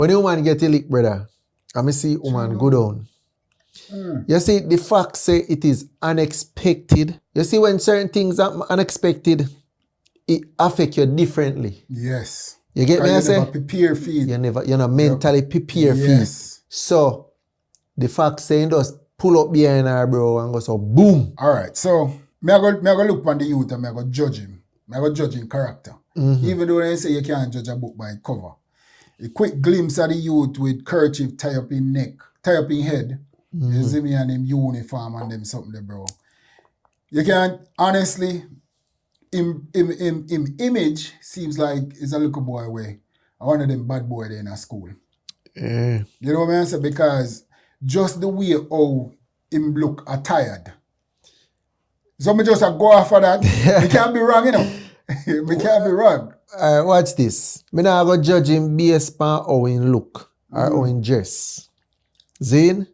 When a woman get a lick, brother, I me see woman go down. You see, the fact say it is unexpected. You see, when certain things are unexpected, it affect you differently. Yes. You get me? I say? Never prepare for it. You're not mentally prepared for it. So, the fact saying just pull up behind her, bro, and go so boom. All right. So, me I go look on the youth and me I go judge him. Me I go judge him character. Even though they say you can't judge a book by its cover. A quick glimpse of the youth with kerchief tie up in neck, tie up in head. You see me and him uniform and them something there, bro. You can't, honestly, him image seems like he's a little boy way. One of them bad boy there in a school. You know what I mean? Because just the way how him look attired. So me just go after that. Me can't be wrong, you know. Me can't be wrong. Watch this. Me not go judge him based on how he look or how he dress. Zane?